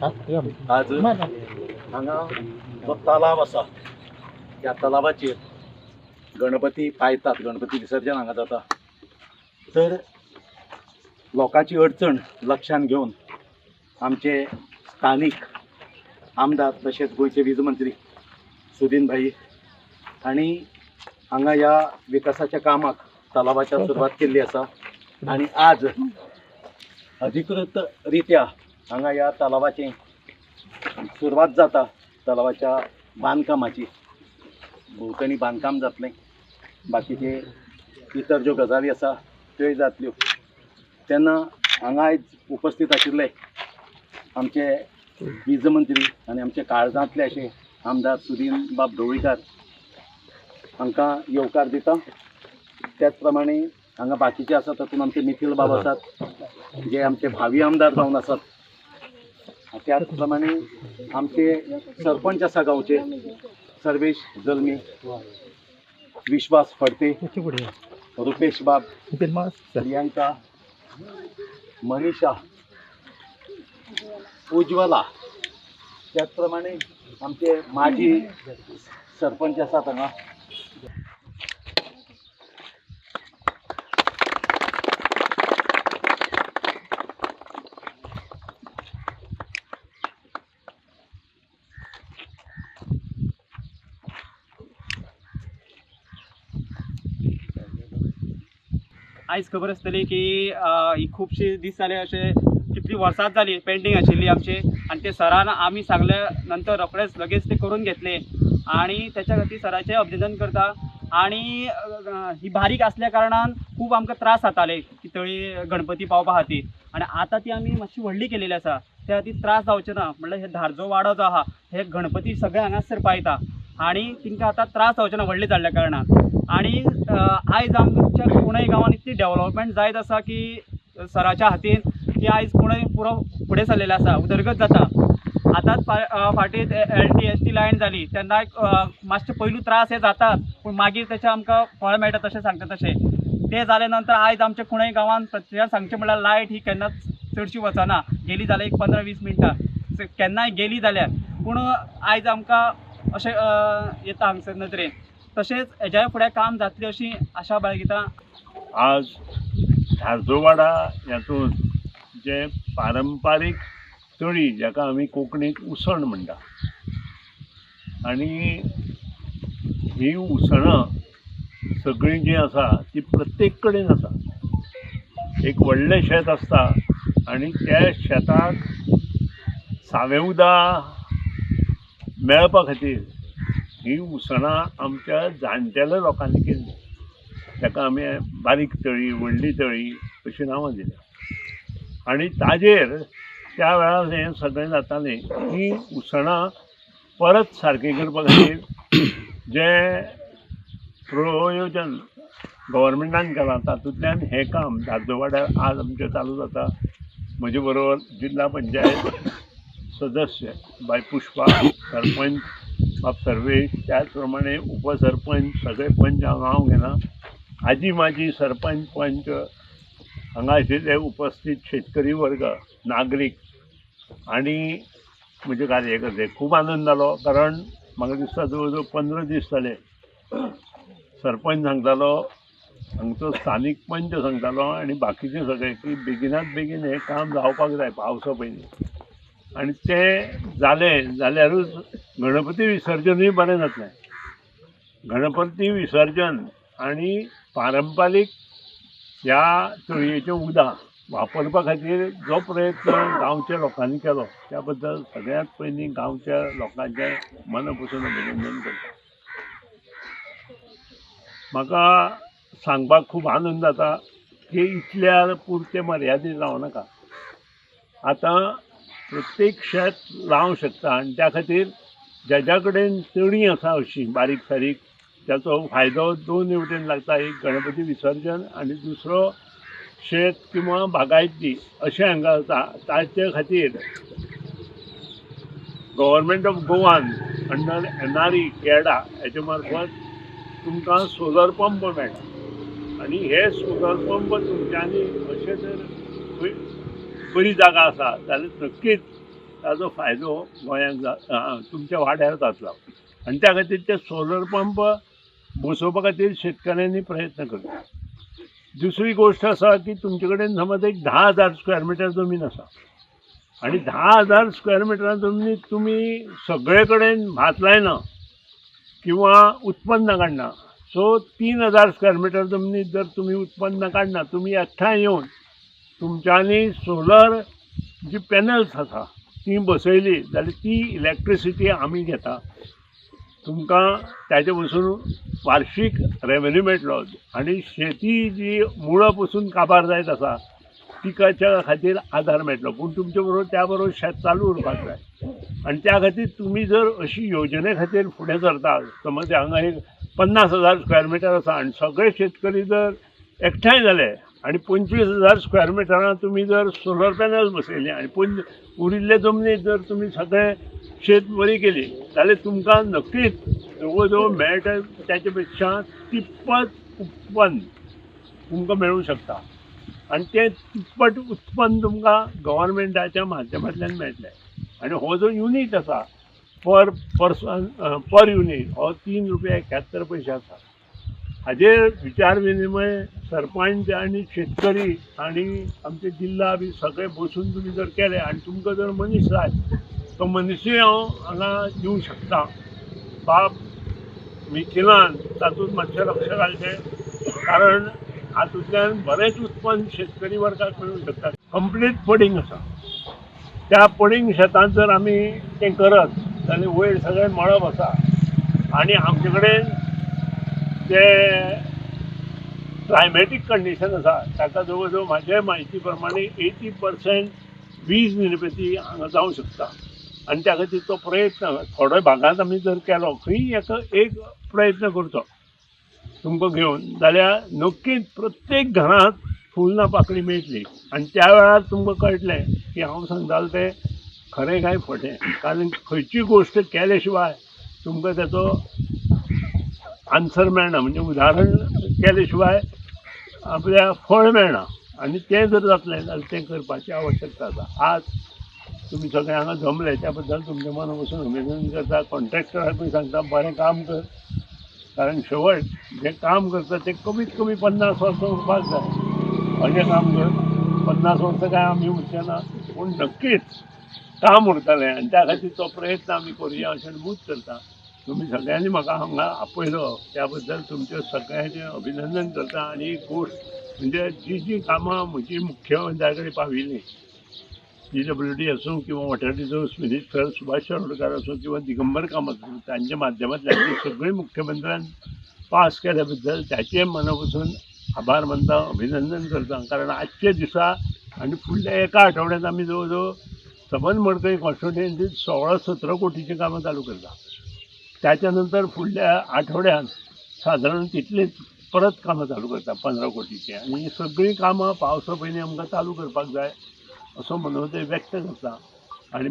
आज हांगा जो तलाव आसा त्या तलावाचेर गणपती पायतात, गणपती विसर्जन हांगा जाता। तर लोकांची अडचण लक्षात घेवन आमचे स्थानिक आमदार तशेंच गोंयचे वीज मंत्री सुदीन भाई हांणी हांगा ह्या विकासाच्या कामाक तलावाच्या सुरवात केल्ली आसा आणि आज अधिकृत रित्या हांगा ह्या तलावाची सुरवात जाता। तलावाच्या बांदकामाची भोंवतणी बांदकाम जातलें, बाकीचे इतर ज्यो गजाली आसा त्योय जातल्यो। तेन्ना हांगा आयज उपस्थित आशिल्ले आमचे वीज मंत्री आनी आमचे काळजांतले अशे आमदार सुदीन बाब ढवळीकार हांकां येवकार दिता। त्याच प्रमाणे हांगा बाकीचे आसा तातूंत आमचे निखिल बाब आसात जे आमचे भावी आमदार जावन आसात। त्याच प्रमाणे आमचे सरपंच आसा गांवचे सर्वेश जल्मी, विश्वास फडते, रुपेश बाब, प्रियांका, मनीषा, उज्ज्वला, त्याच प्रमाणे आमचे माजी सरपंच आसात हांगा। आयज खबर आसतली की ही खुबशी दीस जाले, अशे कितली वर्सां जाली पेंडींग आशिल्ली आमची, आणि ते सरान आमी सांगले नंतर रोखडेच लगेच ते करून घेतले आणि त्याच्या खातीर सराचें अभिनंदन करता। आणि ही बारीक असल्या कारणान खूब आमकां त्रास जाताले की तळी गणपती पावपा खातीर, आणि आतां ती आमी मातशी व्हडली केलेली आसा, त्या खातीर त्रास जावचे ना। म्हणल्यार हे धारजो वाडो जो आहा हे गणपती सगळे हांगासर पायता आणि तिंकां आतां त्रास जावचे ना व्हडले जाल्ल्या कारणान। आणि आयज आमच्या कुणय गांवांत इतली डेव्हलपमेंट जायत आसा की सराच्या हातीन की आयज कुणय पुरो फुडें सरलेलो आसा, उदरगत जाता। आतांच फाटीं LT लायन जाली तेन्ना मातशे पयलू त्रास हे जातात, पूण मागीर तेचे आमकां फळ मेळटा तशें सांगता तशें। ते जाले नंतर आयज आमच्या कुणय गांवांत प्रत्येकान सांगचें म्हणल्यार लायट ही केन्नाच चडशी वचना, गेली जाल्यार एक 15-20 मिनटां केन्नाय गेली जाल्यार, पूण आयज आमकां अशें येता हांगसर नदरेन। तशेंच हेज्या फुडें काम जातली अशी आशा बाळगिता। आज धारजोवाडा हातूंत जे पारंपारीक तळी जाका आमी कोंकणीत उसण म्हणटा, आनी ही उसणां सगळीं जी आसा ती प्रत्येक कडेन आसा। एक व्हडलें शेत आसता आनी त्या शेताक सावें उदक मेळपा खातीर ही उसणां आमच्या जाणटेल्या लोकांनी केल्ली, ताका आमी बारीक तळी, व्हडली तळी अशीं नांवां दिल्यां। आनी ताजेर त्या वेळार हें सगळें जातालें। ही उसणां परत सारकी करपा खातीर जें प्रयोजन गव्हर्मेंटान केलां तातूंतल्यान हें काम धारजोवाड्यार आज आमचें चालू जाता। म्हजे बरोबर जिल्ला पंचायत सदस्य बाय पुष्पा, सरपंच बाब सर्वेश, त्याच प्रमाणे उपसरपंच, सगळे पंच हांव नांव घेना, आजी माजी सरपंच, पंच हांगा आशिल्ले उपस्थित शेतकरी वर्ग, नागरीक आनी म्हजे कार्यकर्ते, खूब आनंद जालो। कारण म्हाका दिसता जवळ जवळ 15 दीस जाले सरपंच सांगतालो, हांगचो स्थानीक पंच सांगतालो आनी बाकीचे सगळे की बेगिनात बेगीन हें काम जावपाक जाय पावसा पयलीं, आनी तें जालें जाल्यारूच गणपती विसर्जनूय बरें जातलें। गणपती विसर्जन आनी पारंपारीक ह्या तळयेचें उदक वापरपा खातीर जो प्रयत्न गांवच्या लोकांनी केलो त्या बद्दल सगळ्यांत पयलीं गांवच्या लोकांचें मना पसून अभिनंदन करता। म्हाका सांगपाक खूब आनंद जाता की इतल्या पुरते मर्यादीत रावं नाका। आतां प्रत्येक शेत लावंक शकता आनी त्या खातीर ज्याच्या कडेन तळी आसा अशी बारीक सारीक त्याचो फायदो दोन वटेन लागता। एक गणपती विसर्जन आनी दुसरो शेत किंवा बागायती अशें हांगा जाता। ताचे खातीर गव्हर्मेंट ऑफ गोवान अंडर NRE केडा हेचे मार्फत तुमकां सोलर पंप मेळटा आनी हे सोलर पंप तुमच्यांनी अशें जर बरी जागा आसा जाल्यार नक्कीच ताजो फायदो गोंयांक तुमच्या वाड्यार जातलो आनी त्या खातीर ते सोलर पंप बसोवपा खातीर शेतकऱ्यांनी प्रयत्न करता. दुसरी गोष्ट आसा की तुमचे कडेन समज एक 10,000 स्क्वेअर मिटर जमीन आसा आनी 10,000 स्क्वेअर मिटरा जमनीत तुमी सगळे कडेन भात लायना किंवा उत्पन्न काडना. सो 3,000 स्क्वेअर मिटर जमनीत जर तुमी उत्पन्न काडना, तुमी एकठांय येवन तुमच्यांनी सोलर जी पॅनल्स आसा ती बसयली जाल्यार ती इलेक्ट्रिसिटी आमी घेता. तुमकां ताचे पसून वार्षिक रेवेन्यू मेळटलो आनी शेती जी मुळा पसून काबार जायत आसा तिकाच्या खातीर आदार मेळटलो. पूण तुमचे बरोबर त्या बरोबर शेत चालू उरपाक जाय आनी त्या खातीर तुमी जर अशी योजने खातीर फुडें सरता, समज हांगा एक 50,000 स्क्वेअर मिटर आसा आनी सगळे शेतकरी जर एकठांय जाले आनी 25,000 स्क्वेअर मिटरां तुमी जर सोलर पॅनल बसयली आनी उरिल्ले जमनीत जर तुमी सगळे शेत बरी केली जाल्यार तुमकां नक्कीच जवळ जवळ मेळटा त्याच्या पेक्षा तिप्पट उत्पन्न तुमकां मेळूं शकता आनी तें तिप्पट उत्पन्न तुमकां गव्हर्मेंटाच्या माध्यमांतल्यान मेळटलें. आनी हो जो युनीट आसा पर पर्सन पर युनीट हो 3 रुपया 71 पैसे आसा. हाजेर विचार विनिमय सरपंच आनी शेतकरी आनी आमचे जिल्ला बी सगळे बसून तुमी जर केले आनी तुमकां जर मनीस जाय तो मनीसूय हांव हांगा दिवंक शकता. बाब मिथिलान तातूंत मातशें लक्ष घालचें कारण हातूंतल्यान बरेंच उत्पन्न शेतकरी वर्गाक मेळूंक शकता. कंप्लीट पडींग आसा, त्या पडींग शेतांत जर आमी तें करत जाल्यार वयर सगळें मळब आसा आनी आमचे कडेन जे क्लायमॅटीक कंडिशन आसा ताका जवळ जवळ म्हाजे म्हायती प्रमाणे 80% वीज निर्मिती हांगा जावंक शकता. आनी त्या खातीर तो प्रयत्न थोड्या भागांत आमी जर केलो खंय एक प्रयत्न करचो तुमकां घेवन जाल्यार नक्कीच प्रत्येक घरांत फूल ना पाकळी मेळटली आनी त्या वेळार तुमकां कळटलें की हांव सांगतालो तें खरें काय खोटें. कारण खंयची गोश्ट केले शिवाय तुमकां ताचो आन्सर मेळना, म्हणजे उदाहरण केले शिवाय आपल्या फळ मेळना आनी तें जर जातलें जाल्यार तें करपाची आवश्यकता आसा. आज तुमी सगळे हांगा जमले त्या बद्दल तुमचे मना पासून अभिनंदन करता. कॉन्ट्रॅक्टराकूय सांगता बरें काम कर, कारण शेवट जें काम करता तें कमीत कमी 50 वर्सां उरपाक जाय. अशें काम कर 50 वर्सां काय आमी उरचे ना पूण नक्कीच काम उरतलें आनी त्या खातीर तो प्रयत्न आमी करुया अशें मूत करता. तुमी सगळ्यांनी म्हाका हांगा आपयलो त्या बद्दल तुमचे सगळ्यांचें अभिनंदन करता. आनी एक गोश्ट म्हणजे जी कामां म्हजी मुख्यमंत्र्या कडेन पाविल्लीं PWD आसूं किंवा water resource minister Subhash Shirodkar आसूं किंवा दिगंबर कामत आसूं तांच्या माध्यमांतल्यान ती सगळीं मुख्यमंत्र्यान पास केल्या बद्दल त्याचे मना पासून आभार मानता, अभिनंदन करता. कारण आजचे दिसा आनी फुडल्या एका आठवड्यांत आमी जवळ जवळ सबंद मडकय कॉन्स्टिट्युएन्सींत 16-17 कोटीचीं कामां चालू करता. त्याच्या नंतर फुडल्या आठवड्यात सादारण तितलीच परत कामां चालू करता 15 कोटीची. आनी ही सगळीं कामां पावसा पयलीं आमकां चालू करपाक जाय असो मनोदय व्यक्त करता.